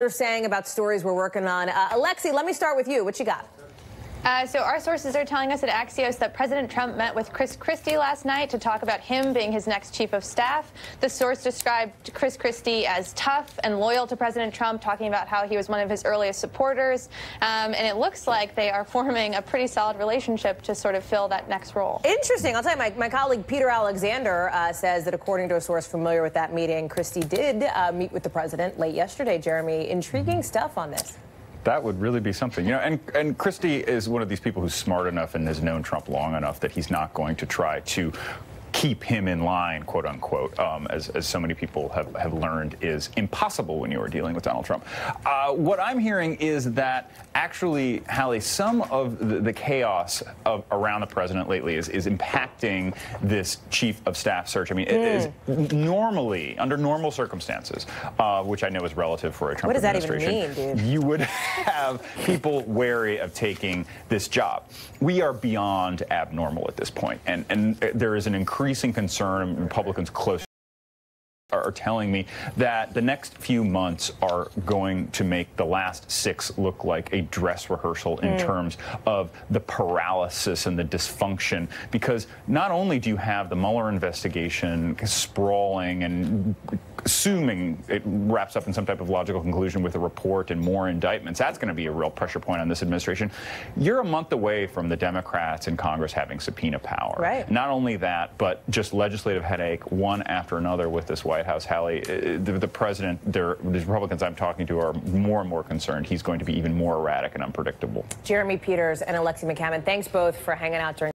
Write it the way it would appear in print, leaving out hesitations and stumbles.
They're saying about stories we're working on. Alexi, let me start with you. What you got? So our sources are telling us at Axios that President Trump met with Chris Christie last night to talk about him being his next chief of staff. The source described Chris Christie as tough and loyal to President Trump, talking about how he was one of his earliest supporters. And it looks like they are forming a pretty solid relationship to sort of fill that next role. Interesting. I'll tell you, my colleague Peter Alexander says that according to a source familiar with that meeting, Christie did meet with the president late yesterday, Jeremy. Intriguing stuff on this. That would really be something, you know, and Christie is one of these people who's smart enough and has known Trump long enough that he's not going to try to keep him in line, quote unquote, as so many people have learned is impossible when you are dealing with Donald Trump. What I'm hearing is that actually, Hallie, some of the chaos around the president lately is impacting this chief of staff search. I mean, it is normally, under normal circumstances, which I know is relative for a Trump administration. What does that even mean, dude? You would have people wary of taking this job. We are beyond abnormal at this point, and there is an increasing concern. Republicans close are telling me that the next few months are going to make the last 6 look like a dress rehearsal in terms of the paralysis and the dysfunction, because not only do you have the Mueller investigation sprawling and assuming it wraps up in some type of logical conclusion with a report and more indictments, that's going to be a real pressure point on this administration. You're a month away from the Democrats in Congress having subpoena power. Right. Not only that, but just legislative headache one after another with this White House. Hallie, the president, the Republicans I'm talking to are more and more concerned he's going to be even more erratic and unpredictable. Jeremy Peters and Alexi McCammon, thanks both for hanging out during